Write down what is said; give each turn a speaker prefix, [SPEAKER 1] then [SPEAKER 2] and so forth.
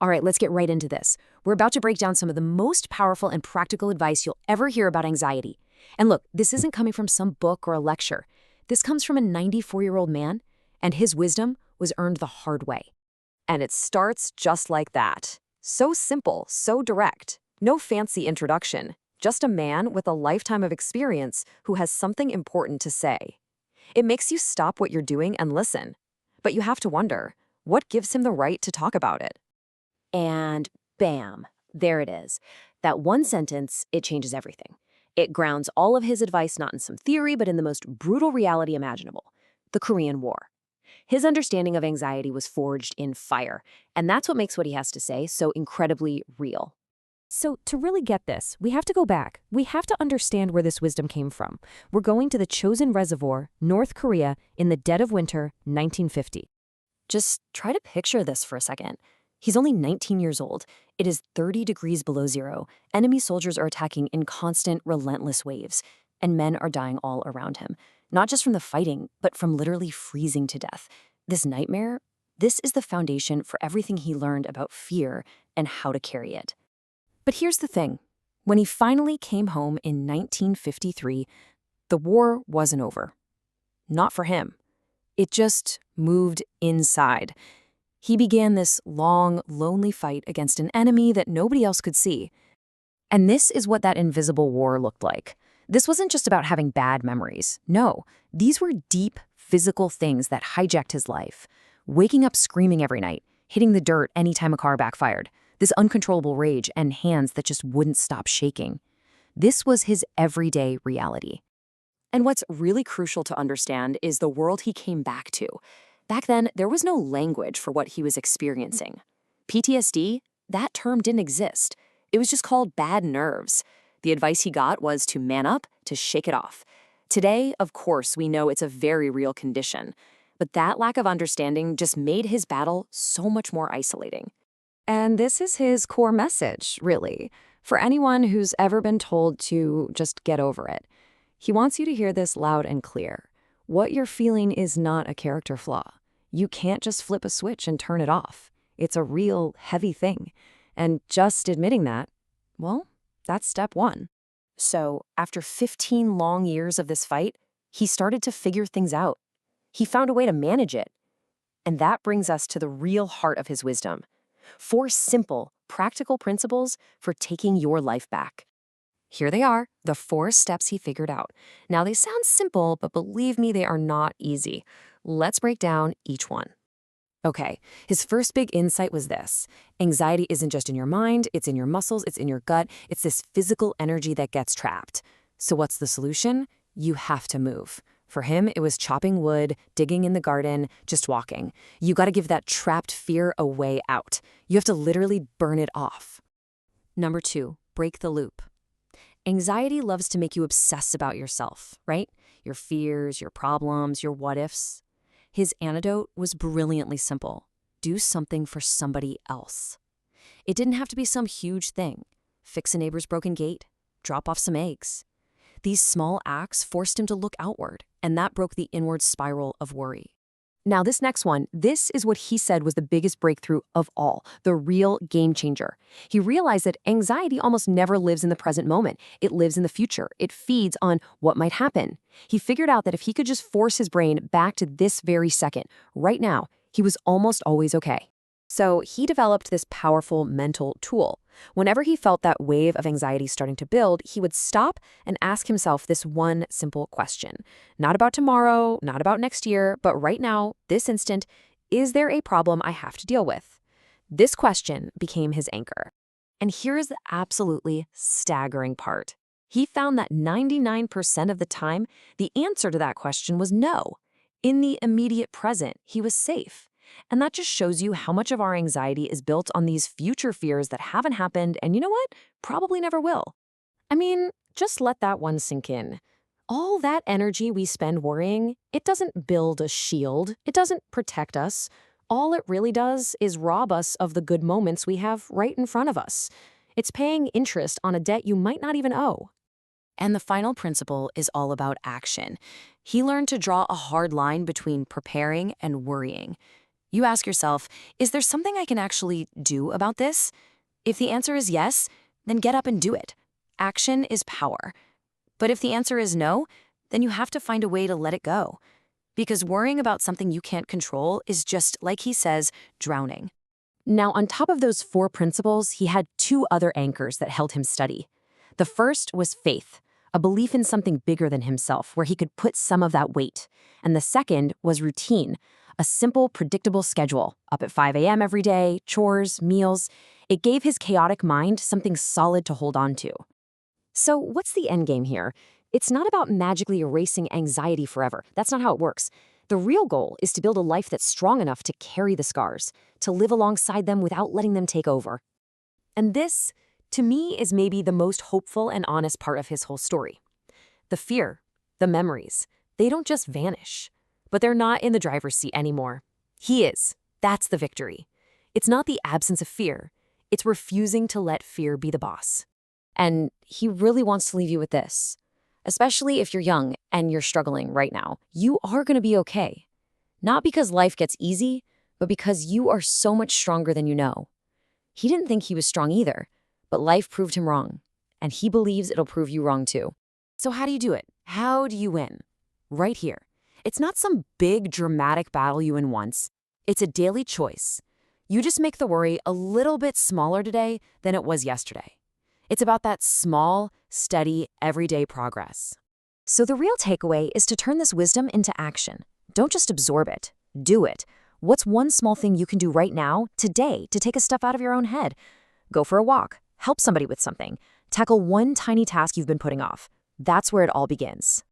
[SPEAKER 1] All right, let's get right into this. We're about to break down some of the most powerful and practical advice you'll ever hear about anxiety. And look, this isn't coming from some book or a lecture. This comes from a 94-year-old man, and his wisdom was earned the hard way.
[SPEAKER 2] And it starts just like that. So simple, so direct. No fancy introduction. Just a man with a lifetime of experience who has something important to say. It makes you stop what you're doing and listen. But you have to wonder, what gives him the right to talk about it?
[SPEAKER 1] And bam, there it is. That one sentence, it changes everything. It grounds all of his advice not in some theory, but in the most brutal reality imaginable, the Korean War. His understanding of anxiety was forged in fire, and that's what makes what he has to say so incredibly real. So to really get this, we have to go back. We have to understand where this wisdom came from. We're going to the Chosin Reservoir, North Korea, in the dead of winter, 1950.
[SPEAKER 2] Just try to picture this for a second. He's only 19 years old. It is 30 degrees below zero. Enemy soldiers are attacking in constant, relentless waves, and men are dying all around him. Not just from the fighting, but from literally freezing to death. This nightmare, this is the foundation for everything he learned about fear and how to carry it. But here's the thing. When he finally came home in 1953, the war wasn't over. Not for him. It just moved inside. He began this long, lonely fight against an enemy that nobody else could see. And this is what that invisible war looked like. This wasn't just about having bad memories. No, these were deep, physical things that hijacked his life. Waking up screaming every night, hitting the dirt anytime a car backfired, this uncontrollable rage and hands that just wouldn't stop shaking. This was his everyday reality. And what's really crucial to understand is the world he came back to. Back then, there was no language for what he was experiencing. PTSD, that term didn't exist. It was just called bad nerves. The advice he got was to man up, to shake it off. Today, of course, we know it's a very real condition. But that lack of understanding just made his battle so much more isolating. And this is his core message, really, for anyone who's ever been told to just get over it. He wants you to hear this loud and clear. What you're feeling is not a character flaw. You can't just flip a switch and turn it off. It's a real, heavy thing. And just admitting that, well, that's step one. So, after 15 long years of this fight, he started to figure things out. He found a way to manage it. And that brings us to the real heart of his wisdom. 4 simple, practical principles for taking your life back. Here they are, the 4 steps he figured out. Now, they sound simple, but believe me, they are not easy. Let's break down each one. Okay, his first big insight was this. Anxiety isn't just in your mind, it's in your muscles, it's in your gut. It's this physical energy that gets trapped. So what's the solution? You have to move. For him, it was chopping wood, digging in the garden, just walking. You got to give that trapped fear a way out. You have to literally burn it off. Number 2, break the loop. Anxiety loves to make you obsess about yourself, right? Your fears, your problems, your what-ifs. His antidote was brilliantly simple. Do something for somebody else. It didn't have to be some huge thing. Fix a neighbor's broken gate. Drop off some eggs. These small acts forced him to look outward, and that broke the inward spiral of worry. Now, this next one, this is what he said was the biggest breakthrough of all, the real game changer. He realized that anxiety almost never lives in the present moment. It lives in the future. It feeds on what might happen. He figured out that if he could just force his brain back to this very second, right now, he was almost always okay. So he developed this powerful mental tool. Whenever he felt that wave of anxiety starting to build, he would stop and ask himself this one simple question. Not about tomorrow, not about next year, but right now, this instant, is there a problem I have to deal with? This question became his anchor. And here is the absolutely staggering part. He found that 99% of the time, the answer to that question was no. In the immediate present, he was safe. And that just shows you how much of our anxiety is built on these future fears that haven't happened and you know what? Probably never will. I mean, just let that one sink in. All that energy we spend worrying, it doesn't build a shield. It doesn't protect us. All it really does is rob us of the good moments we have right in front of us. It's paying interest on a debt you might not even owe. And the final principle is all about action. He learned to draw a hard line between preparing and worrying. You ask yourself, is there something I can actually do about this? If the answer is yes, then get up and do it. Action is power. But if the answer is no, then you have to find a way to let it go. Because worrying about something you can't control is just, like he says, drowning.
[SPEAKER 1] Now, on top of those 4 principles, he had 2 other anchors that held him steady. The first was faith, a belief in something bigger than himself, where he could put some of that weight. And the second was routine, a simple, predictable schedule, up at 5 a.m. every day, chores, meals. It gave his chaotic mind something solid to hold on to. So what's the end game here? It's not about magically erasing anxiety forever. That's not how it works. The real goal is to build a life that's strong enough to carry the scars, to live alongside them without letting them take over. And this, to me, is maybe the most hopeful and honest part of his whole story. The fear, the memories, they don't just vanish, but they're not in the driver's seat anymore. He is. That's the victory. It's not the absence of fear. It's refusing to let fear be the boss. And he really wants to leave you with this. Especially if you're young and you're struggling right now, you are going to be okay. Not because life gets easy, but because you are so much stronger than you know. He didn't think he was strong either, but life proved him wrong. And he believes it'll prove you wrong too. So how do you do it? How do you win? Right here. It's not some big dramatic battle you win once. It's a daily choice. You just make the worry a little bit smaller today than it was yesterday. It's about that small, steady, everyday progress. So the real takeaway is to turn this wisdom into action. Don't just absorb it. Do it. What's one small thing you can do right now, today, to take a step out of your own head? Go for a walk. Help somebody with something. Tackle one tiny task you've been putting off. That's where it all begins.